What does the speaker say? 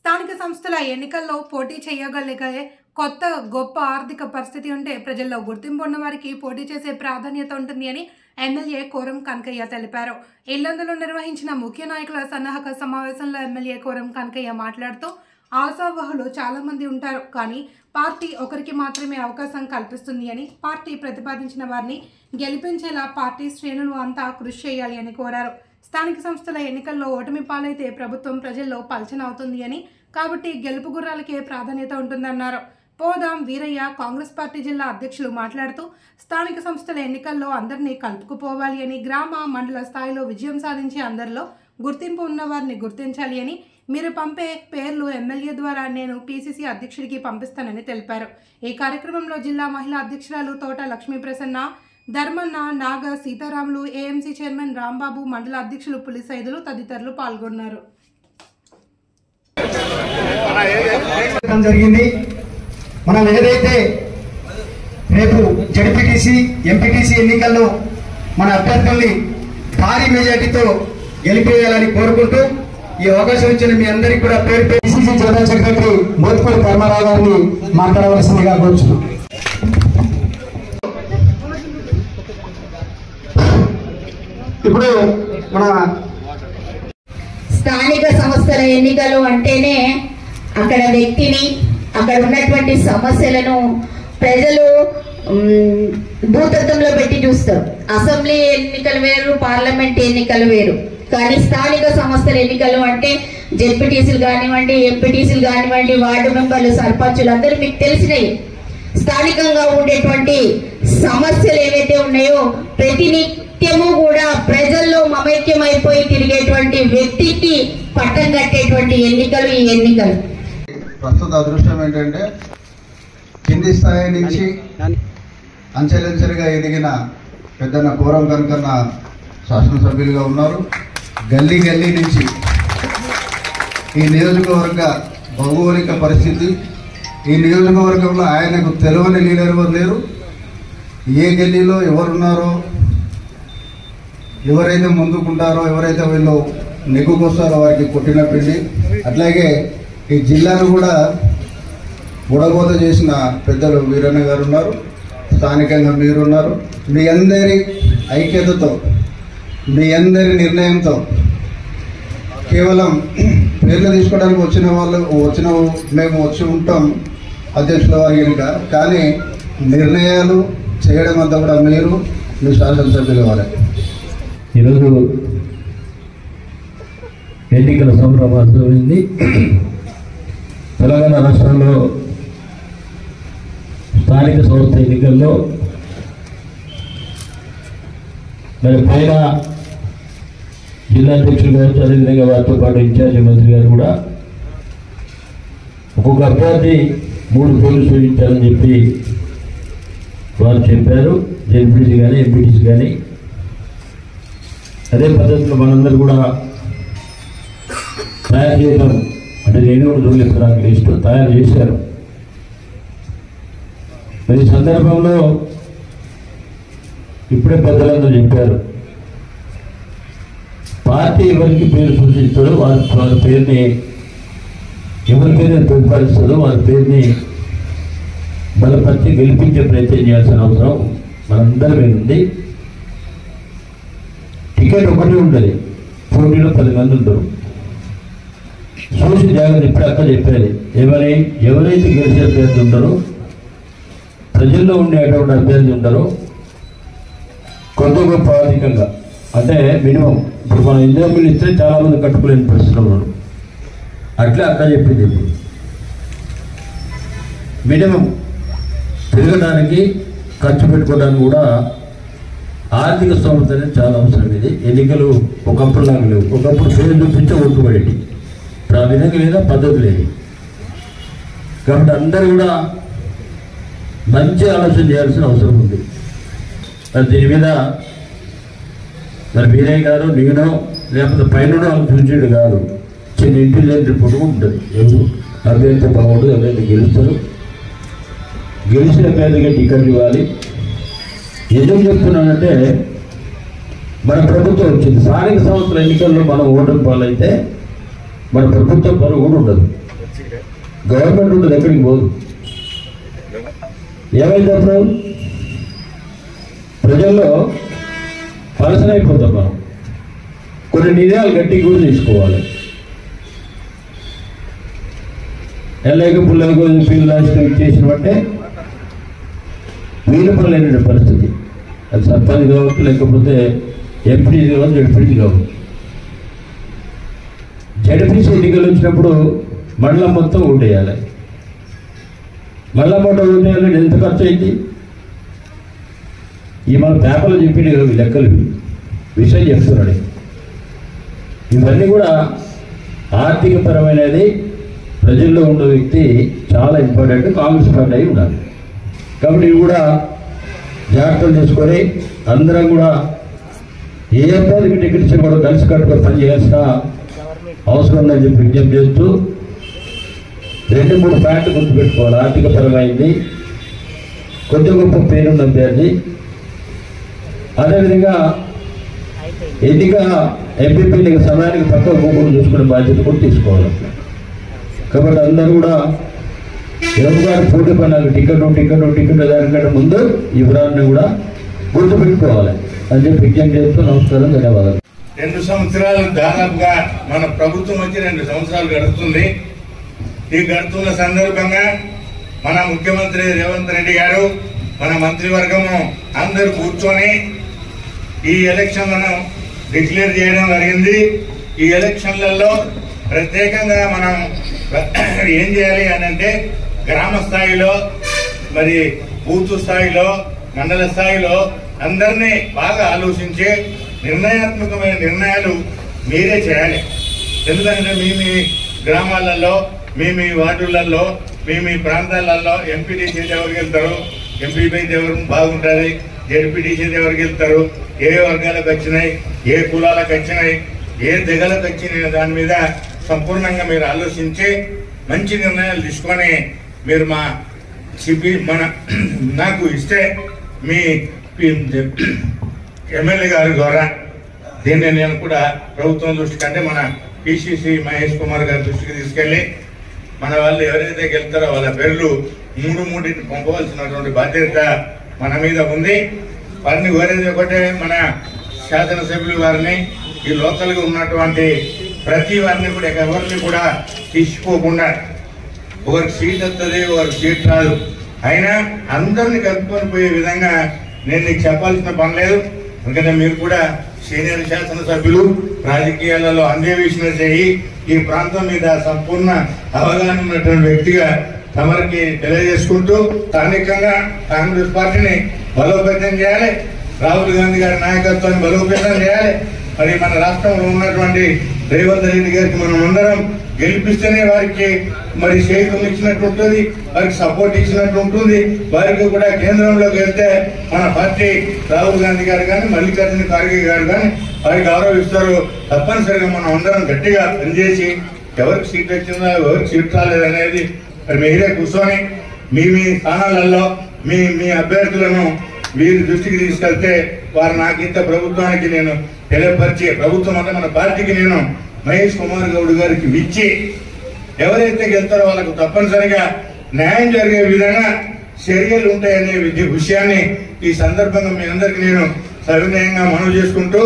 స్థానిక సంస్థల ఎన్నికల్లో పోటీ చేయగలిగే కొత్త గొప్ప ఆర్థిక పరిస్థితి ఉంటే ప్రజల్లో గుర్తింపు ఉన్న వారికి పోటీ చేసే ప్రాధాన్యత ఉంటుంది అని ఎమ్మెల్యే కోరం కనకయ్య తెలిపారు. ఇల్లందులో నిర్వహించిన ముఖ్య నాయకుల సన్నాహక సమావేశంలో ఎమ్మెల్యే కోరం కనకయ్య మాట్లాడుతూ ఆశావహులు చాలా మంది ఉంటారు, కానీ పార్టీ ఒకరికి మాత్రమే అవకాశం కల్పిస్తుంది అని, పార్టీ ప్రతిపాదించిన వారిని గెలిపించేలా పార్టీ శ్రేణులు అంతా కృషి చేయాలి అని కోరారు. స్థానిక సంస్థల ఎన్నికల్లో ఓటమి పాలైతే ప్రభుత్వం ప్రజల్లో పలచన అవుతుంది అని, కాబట్టి గెలుపు గుర్రాలకే ప్రాధాన్యత ఉంటుందన్నారు. పోదాం వీరయ్య కాంగ్రెస్ పార్టీ జిల్లా అధ్యక్షులు మాట్లాడుతూ స్థానిక సంస్థల ఎన్నికల్లో అందరినీ కలుపుకుపోవాలి అని, గ్రామ మండల స్థాయిలో విజయం సాధించి అందరిలో గుర్తింపు ఉన్న వారిని గుర్తించాలి అని, మీరు పంపే పేర్లు ఎమ్మెల్యే ద్వారా నేను పీసీసీ అధ్యక్షుడికి పంపిస్తానని తెలిపారు. ఈ కార్యక్రమంలో జిల్లా మహిళా అధ్యక్షురాలు తోట లక్ష్మీ ప్రసన్న, ధర్మన్న, నాగ, సీతారాములు, ఏఎంసీ చైర్మన్ రాంబాబు, మండల అధ్యక్షులు పులిసైదులు తదితరులు పాల్గొన్నారు. మనం ఏదైతే రేపు జడ్పీటీసీ ఎంపీటీసీ ఎన్నికల్లో మన అభ్యర్థుల్ని భారీ మెజార్టీతో గెలిపేయాలని కోరుకుంటూ ఈ అవకాశం ఇచ్చిన మీ అందరికీ కూడా పేరు PCC general secretary Motkuri Dharmarao గారిని మాట్లాడవలసిందిగా కోరుచున్నాం. ఇప్పుడు మన స్థానిక సంస్థల ఎన్నికలు అంటేనే అక్కడ వ్యక్తిని, అక్కడ ఉన్నటువంటి సమస్యలను ప్రజలు భూతత్వంలో పెట్టి చూస్తారు. అసెంబ్లీ ఎన్నికలు వేరు, పార్లమెంట్ ఎన్నికలు వేరు. కానీ స్థానిక సంస్థల ఎన్నికలు అంటే జెడ్పీటీసీలు కానివ్వండి, ఎంపీటీసీలు కానివ్వండి, వార్డు మెంబర్లు, సర్పంచులు అందరూ మీకు తెలిసినవి. స్థానికంగా ఉండేటువంటి సమస్యలు ఏవైతే ఉన్నాయో ప్రతినిత్యము కూడా ప్రజల్లో మమైక్యం అయిపోయి తిరిగేటువంటి వ్యక్తికి పట్టం కట్టేటువంటి ఎన్నికలు ఈ ఎన్నికలు. ప్రస్తుత అదృష్టం ఏంటంటే కింది స్థాయి నుంచి అంచెలంచెలుగా ఎదిగిన పెద్దన్న కోరం కనకన్న శాసనసభ్యులుగా ఉన్నారు. గల్లీ గల్లీ నుంచి ఈ నియోజకవర్గ భౌగోళిక పరిస్థితి, ఈ నియోజకవర్గంలో ఆయనకు తెలియని లీడర్ ఎవరు లేరు. ఏ గల్లీలో ఎవరున్నారో, ఎవరైతే ముందుకుంటారో, ఎవరైతే వీళ్ళు నెగ్గుకొస్తారో వారికి కొట్టిన పిండి. అట్లాగే ఈ జిల్లాను కూడా బుడగోత చేసిన పెద్దలు వీరన్న గారు ఉన్నారు, స్థానికంగా మీరున్నారు. మీ అందరి ఐక్యతతో, మీ అందరి నిర్ణయంతో, కేవలం పేర్లు తీసుకోవడానికి మేము వచ్చి ఉంటాం అధ్యక్షుల వారి కనుక, కానీ నిర్ణయాలు చేయడం అంతా కూడా మీరు మీ శాసనసభ్యుల వారే. ఈరోజు ఎన్నికల సంభ్రమాసమైంది. తెలంగాణ రాష్ట్రంలో స్థానిక సంస్థ ఎన్నికల్లో మరి పైన జిల్లా అధ్యక్షులు కావచ్చు, అదేవిధంగా వారితో పాటు ఇన్ఛార్జి మంత్రి గారు కూడా ఒక్కొక్క అభ్యర్థి 3 పేర్లు సూచించాలని చెప్పి వారు చెప్పారు. జెడ్పీటీసీ కానీ ఎంపీటీసీ కానీ అదే పద్ధతిలో మనందరూ కూడా తయారు చేయడం అంటే నేను కూడా చూడలేస్తున్నాను లిస్టు తయారు చేశారు. మరి ఈ సందర్భంలో ఇప్పుడే పెద్దలందరూ చెప్పారు, పార్టీ ఎవరికి పేరు సూచిస్తాడో వారి పేరుని ఎవరికైనా ప్రతిపాదిస్తుందో వారి పేరుని బలపరిచి గెలిపించే ప్రయత్నం చేయాల్సిన అవసరం మనందరి మీద ఉంది. టికెట్ ఒకటి ఉంటుంది, పోటీలో 10 మంది ఉంటారు. చూసి జాగ్రత్త ఇప్పుడు అక్క చెప్పేది ఏమని, ఎవరైతే గెలిచే అభ్యర్థి ఉంటారో, ప్రజల్లో ఉండేటువంటి అభ్యర్థి ఉంటారో, కొంత గొప్ప ఆర్థికంగా అంటే మినిమం ఇప్పుడు మనం ఎగ్జాంపుల్ ఇస్తే చాలామంది కట్టుకోలేని పరిస్థితులు ఉన్నాడు. అట్లా అక్క చెప్పింది ఇప్పుడు మినిమం తిరగడానికి ఖర్చు పెట్టుకోవడానికి కూడా ఆర్థిక స్తోమత అనేది చాలా అవసరం. ఇది ఎన్నికలు ఒకప్పుడు లాగా లేవు. ఒకప్పుడు పేరు చూపించే ఓట్టుపడేది, ఇప్పుడు ఆ విధంగా లేదా పద్ధతి లేదు. కాబట్టి అందరూ కూడా మంచి ఆలోచన చేయాల్సిన అవసరం ఉంది. మరి దీని మీద మరి వీరయ్య గారు నేను లేకపోతే పైన చూసేది కాదు, చిన్న ఇంటెలిజెంట్ రిపోర్ట్ ఉంటుంది. ఎవరు అభ్యర్థి బాగుంటుంది, ఎవరైతే గెలుస్తారు, గెలిచిన అభ్యర్థిగా టికెట్ ఇవ్వాలి. ఎందుకు చెప్తున్నానంటే మన ప్రభుత్వం వచ్చింది. స్థానిక సంస్థల ఎన్నికల్లో మనం ఓటమి పాలైతే మన ప్రభుత్వం పరువు కూడా ఉండదు. గవర్నమెంట్ ఉంటుంది, ఎక్కడికి పోదు. ఏమైందప్పుడు ప్రజల్లో పలసనైపోతాం. మనం కొన్ని నిర్ణయాలు గట్టిగా కూడా తీసుకోవాలి. ఎల్లేక పుల్లలకు ఫీల్డ్ రాష్ట్రం చేసినట్టే వీలుపడలేని పరిస్థితి. అది సర్పంచ్ కావచ్చు, లేకపోతే ఎంపీటీ కావచ్చు, జడ్పీటీ కావచ్చు. జడ్పీసీ ఎన్నికలు వచ్చినప్పుడు మండలం మొత్తం ఓటేయాలి. మండలం మొత్తం ఓటేయాలంటే ఎంత ఖర్చు అయింది? ఈ మన పేపర్లో చెప్పింది లెక్కలు విషయం చెప్తున్నాడు. ఇవన్నీ కూడా ఆర్థిక పరమైనది. ప్రజల్లో ఉన్న వ్యక్తి చాలా ఇంపార్టెంట్. కాంగ్రెస్ పార్టీ అయి ఉండాలి. కాబట్టి ఇవి కూడా జాగ్రత్తలు తీసుకొని అందరం కూడా ఏ అబ్బాయికి టికెట్ ఇచ్చి కూడా కలిసి కట్టుకొని పని చేయాల్సిన అవసరం ఉందని చెప్పి విజ్ఞప్తి చేస్తూ 2-3 పాయింట్లు గుర్తుపెట్టుకోవాలి. ఆర్థిక పరమైంది, కొద్ది గొప్ప పేరున్న అభ్యర్థి, అదేవిధంగా ఎన్నిక ఎంపీపీ ఎన్నిక సమయానికి పక్క పోకుండా చూసుకునే బాధ్యత కూడా తీసుకోవాలి. కాబట్టి అందరూ కూడా ఎవరు గారు పోటీ పడినారు టికెట్ దానికంటే ముందు ఈ వివరాన్ని కూడా గుర్తుపెట్టుకోవాలి అని చెప్పి విజ్ఞప్తి చేస్తూ నమస్కారం, ధన్యవాదాలు. 2 సంవత్సరాలు దాదాపుగా మన ప్రభుత్వం వచ్చి 2 సంవత్సరాలు గడుస్తుంది. ఈ గడుతున్న సందర్భంగా మన ముఖ్యమంత్రి రేవంత్ రెడ్డి గారు, మన మంత్రివర్గము అందరూ కూర్చొని ఈ ఎలక్షన్లను డిక్లేర్ చేయడం జరిగింది. ఈ ఎలక్షన్లలో ప్రత్యేకంగా మనం ఏం చేయాలి అని అంటే గ్రామ స్థాయిలో, మరి బూత్ స్థాయిలో, మండల స్థాయిలో అందరినీ బాగా ఆలోచించి నిర్ణయాత్మకమైన నిర్ణయాలు మీరే చేయాలి. ఎందుకంటే మీ గ్రామాలలో, మీ వార్డులలో, మీ ప్రాంతాలలో ఎంపీటీసీ ఎవరికి వెళ్తారు, ఎంపీపీ ఎవరు బాగుంటుంది, జడ్పీటీసీ ఎవరికి వెళ్తారు, ఏ వర్గాలకు వచ్చినాయి, ఏ కులాలకు వచ్చినాయి, ఏ తెగలకు వచ్చినాయి, దాని మీద సంపూర్ణంగా మీరు ఆలోచించి మంచి నిర్ణయాలు తీసుకొని మీరు నాకు ఇస్తే మీ ఎమ్మెల్యే గారి ద్వారా దీన్ని నేను కూడా ప్రభుత్వం దృష్టికి, అంటే మన పిసిసి మహేష్ కుమార్ గారి దృష్టికి తీసుకెళ్లి మన వాళ్ళు ఎవరైతే గెలుతారో వాళ్ళ పేర్లు 3 పంపవలసినటువంటి బాధ్యత మన మీద ఉంది. వారిని కోరేది ఒకటే, మన శాసనసభ్యులు వారిని, ఈ లోకల్గా ఉన్నటువంటి ప్రతి వారిని కూడా ఎవరిని కూడా తీసుకోకుండా, ఒకరికి సీట్ వస్తుంది, ఒకరికి సీట్ రాదు, అయినా అందరిని కలుపుకొని పోయే విధంగా నేను నీకు చెప్పాల్సిన పని లేదు. ఎందుకంటే మీరు కూడా సీనియర్ శాసనసభ్యులు, రాజకీయాలలో అన్వేషణ చేయి ఈ ప్రాంతం మీద సంపూర్ణ అవగాహన ఉన్నటువంటి వ్యక్తిగా తమరికి తెలియజేసుకుంటూ స్థానికంగా కాంగ్రెస్ పార్టీని బలోపేతం చేయాలి, రాహుల్ గాంధీ గారి నాయకత్వాన్ని బలోపేతం చేయాలి. మరి మన రాష్ట్రంలో ఉన్నటువంటి రేవంత్ రెడ్డి గారికి మనం అందరం గెలిపిస్తేనే వారికి మరి షేకులు ఇచ్చినట్టు ఉంటుంది, వారికి సపోర్ట్ ఇచ్చినట్టు ఉంటుంది. వారికి కూడా కేంద్రంలోకి వెళ్తే మన పార్టీ రాహుల్ గాంధీ గారు కానీ, మల్లికార్జున ఖార్గే గారు కానీ వారికి గౌరవిస్తారు. తప్పనిసరిగా మనం అందరం గట్టిగా పనిచేసి ఎవరికి సీట్ వచ్చిందో, ఎవరికి సీట్ రాలేదనేది మరి మీరే కూర్చొని మీ స్థానాలలో మీ అభ్యర్థులను వీరి దృష్టికి తీసుకెళ్తే వారు నాకు ఇంత ప్రభుత్వానికి నేను తెలియపరిచి, ప్రభుత్వం అంటే మన పార్టీకి నేను మహేష్ కుమార్ గౌడ్ గారికి ఇచ్చి ఎవరైతే గెలుతారో వాళ్ళకు తప్పనిసరిగా న్యాయం జరిగే విధంగా చర్యలు ఉంటాయనే విషయాన్ని ఈ సందర్భంగా మీ అందరికీ నేను సవినయంగా మనవి చేసుకుంటూ